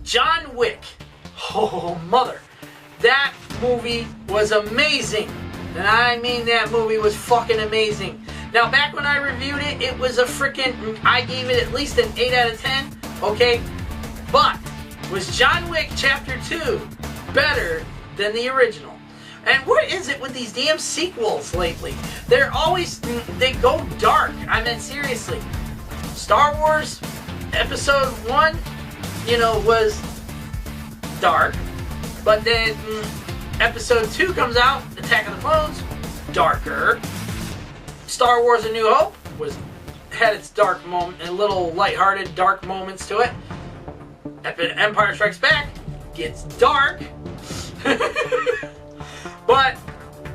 John Wick. Oh, mother. That movie was amazing. And I mean that movie was fucking amazing. Now, back when I reviewed it, it was a freaking... I gave it at least an 8 out of 10, okay? But, was John Wick Chapter 2 better than the original? And what is it with these damn sequels lately? They're always... They go dark. I mean, seriously. Star Wars Episode 1, you know, was dark. But then Episode 2 comes out, Attack of the Clones, darker. Star Wars A New Hope had its dark moment, and little lighthearted dark moments to it. Empire Strikes Back gets dark. But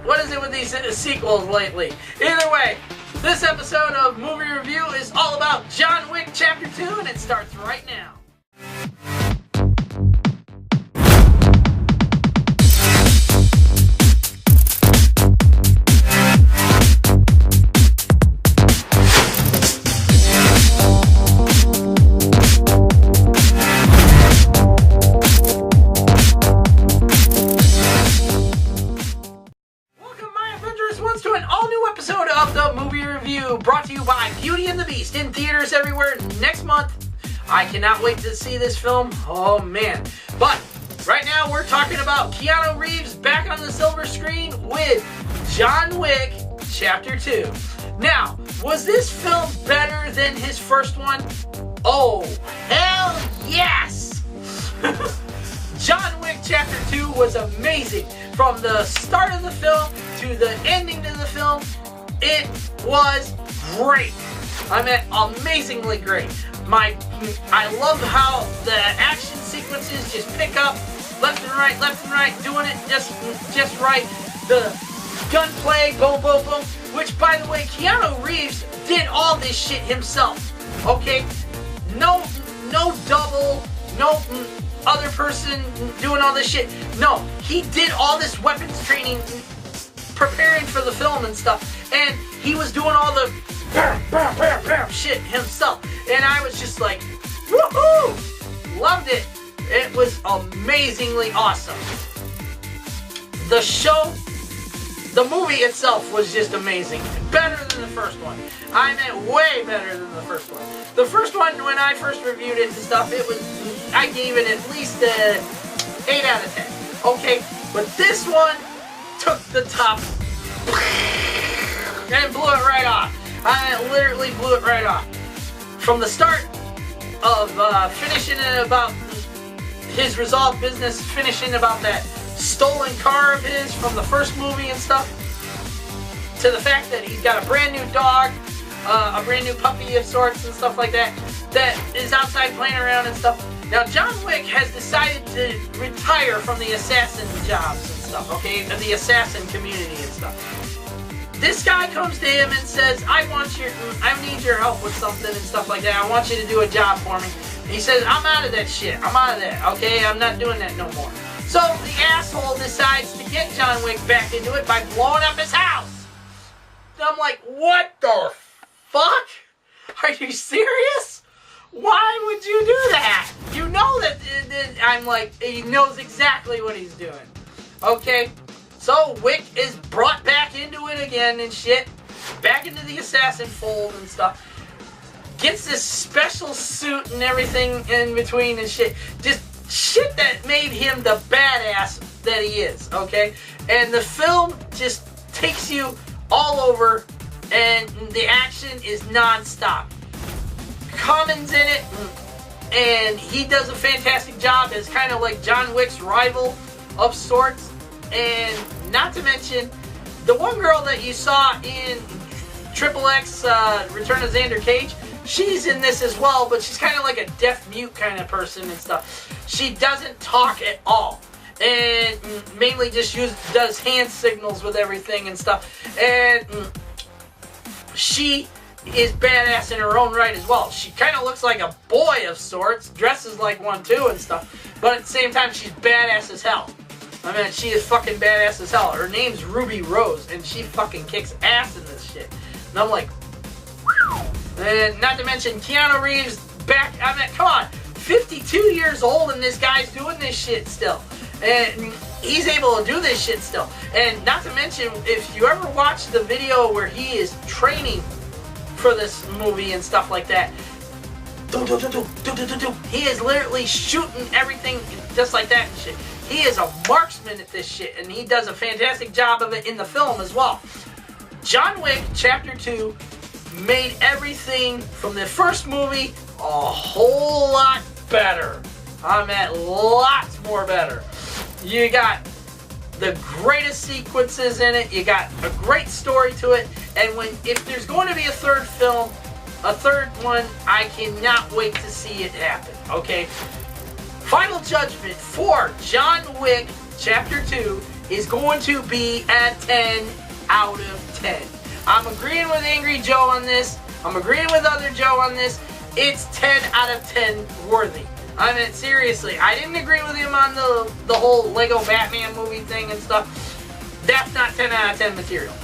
what is it with these sequels lately? Either way, this episode of Movie Review is all about John Wick Chapter 2, and it starts right now. Brought to you by Beauty and the Beast in theaters everywhere next month. I cannot wait to see this film. Oh man. But right now we're talking about Keanue Reeves back on the silver screen with John Wick Chapter 2. Now, was this film better than his first one? Oh, hell yes! John Wick Chapter 2 was amazing. From the start of the film to the ending of the film, it was great. I mean, amazingly great. I love how the action sequences just pick up left and right, doing it just right. The gunplay, boom, boom, boom. Which, by the way, Keanue Reeves did all this shit himself. Okay, no double, no other person doing all this shit. No, he did all this weapons training, preparing for the film and stuff. And he was doing all the shit himself. And I was just like, woohoo! Loved it. It was amazingly awesome. The show, the movie itself was just amazing. Better than the first one. I meant way better than the first one. The first one, when I first reviewed it and stuff, I gave it at least 8 out of 10. Okay? But this one took the top and blew it right off. I literally blew it right off. From the start of finishing it about his resolved business, finishing about that stolen car of his from the first movie and stuff, to the fact that he's got a brand new dog, a brand new puppy of sorts and stuff like that, that is outside playing around and stuff. Now, John Wick has decided to retire from the assassin jobs and stuff, okay? The assassin community and stuff. This guy comes to him and says, I need your help with something and stuff like that. I want you to do a job for me. And he says, I'm out of that shit. I'm out of that, okay? I'm not doing that no more. So the asshole decides to get John Wick back into it by blowing up his house. And I'm like, what the fuck? Are you serious? Why would you do that? You know that, I'm like, he knows exactly what he's doing. Okay? So Wick is brought back into it again and shit. Back into the assassin fold and stuff. Gets this special suit and everything in between and shit. Just shit that made him the badass that he is, okay? And the film just takes you all over, and the action is non-stop. Common's in it, and he does a fantastic job as kind of like John Wick's rival of sorts. And not to mention, the one girl that you saw in XXX Return of Xander Cage, she's in this as well, but she's kind of like a deaf-mute kind of person and stuff. She doesn't talk at all, and mainly just does hand signals with everything and stuff. And she is badass in her own right as well. She kind of looks like a boy of sorts, dresses like one too and stuff, but at the same time she's badass as hell. I mean, she is fucking badass as hell. Her name's Ruby Rose, and she fucking kicks ass in this shit. And I'm like, and not to mention Keanue Reeves back. I mean, come on, 52 years old and this guy's doing this shit still. And he's able to do this shit still. And not to mention, if you ever watch the video where he is training for this movie and stuff like that, he is literally shooting everything just like that and shit. He is a marksman at this shit, and he does a fantastic job of it in the film as well. John Wick Chapter 2 made everything from the first movie a whole lot better. I meant lots more better. You got the greatest sequences in it. You got a great story to it. And if there's going to be a third film, a third one, I cannot wait to see it happen. Okay? Final judgment for John Wick Chapter 2 is going to be a 10 out of 10. I'm agreeing with Angry Joe on this. I'm agreeing with Other Joe on this. It's 10 out of 10 worthy. I mean, seriously, I didn't agree with him on the whole Lego Batman movie thing and stuff. That's not 10 out of 10 material.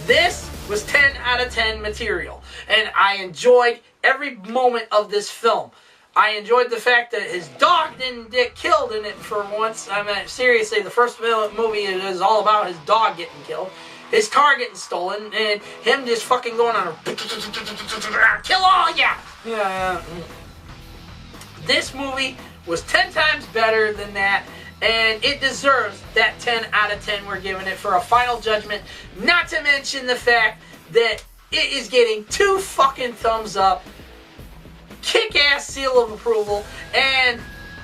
This was 10 out of 10 material. And I enjoyed every moment of this film. I enjoyed the fact that his dog didn't get killed in it for once. I mean, seriously, the first movie is all about his dog getting killed, his car getting stolen, and him just fucking going on a kill all ya! Yeah. This movie was 10 times better than that, and it deserves that 10 out of 10 we're giving it for a final judgment. Not to mention the fact that it is getting 2 fucking thumbs up, kick-ass seal of approval, and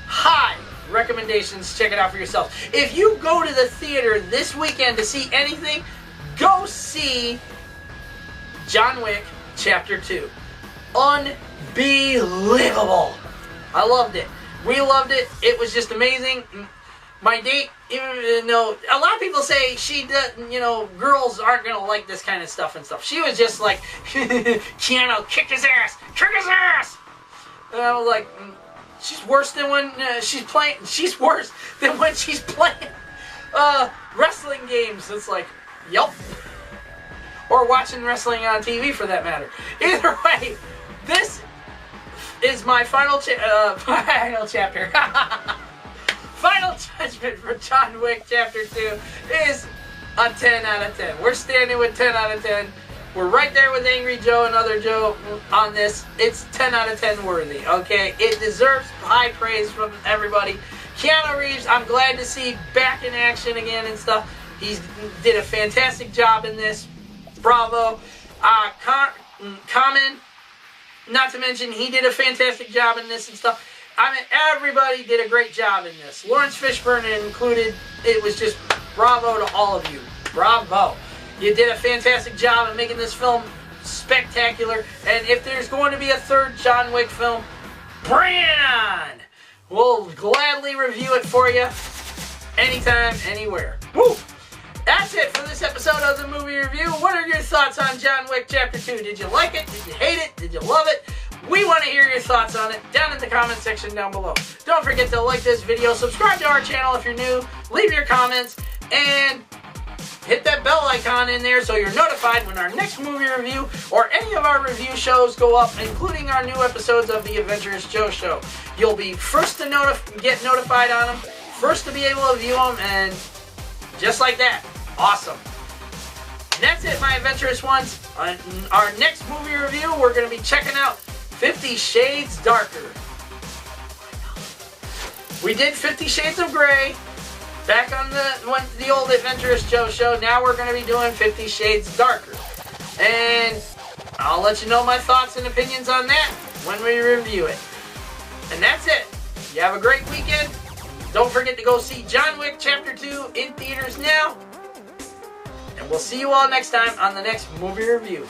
high recommendations. Check it out for yourself. If you go to the theater this weekend to see anything, go see John Wick Chapter 2. Unbelievable. I loved it. We loved it. It was just amazing. My date, even though a lot of people say she doesn't, girls aren't going to like this kind of stuff and stuff. She was just like, Keanu, kick his ass. Kick his ass. And I was like, she's worse than when she's playing. She's worse than when she's playing wrestling games. It's like, yup. Or watching wrestling on TV for that matter. Either way, this is my final chapter. Final judgment for John Wick Chapter 2 is a 10 out of 10. We're standing with 10 out of 10. We're right there with Angry Joe and Other Joe on this. It's 10 out of 10 worthy, okay? It deserves high praise from everybody. Keanue Reeves, I'm glad to see back in action again and stuff. He did a fantastic job in this. Bravo. Common, not to mention, he did a fantastic job in this and stuff. I mean, everybody did a great job in this. Lawrence Fishburne included. It was just bravo to all of you. Bravo. You did a fantastic job of making this film spectacular. And if there's going to be a third John Wick film, bring it on. We'll gladly review it for you anytime, anywhere. Woo! That's it for this episode of the movie review. What are your thoughts on John Wick Chapter 2? Did you like it? Did you hate it? Did you love it? We want to hear your thoughts on it down in the comment section down below. Don't forget to like this video, subscribe to our channel if you're new, leave your comments, and hit that bell icon in there so you're notified when our next movie review or any of our review shows go up, including our new episodes of the Adventurous Joe Show. You'll be first to get notified on them, first to be able to view them, and just like that. Awesome. And that's it, my adventurous ones. On our next movie review, we're going to be checking out 50 Shades Darker. We did 50 Shades of Grey back on the old Adventurous Joe Show. Now we're going to be doing 50 Shades Darker. And I'll let you know my thoughts and opinions on that when we review it. And that's it. You have a great weekend. Don't forget to go see John Wick Chapter 2 in theaters now. And we'll see you all next time on the next movie review.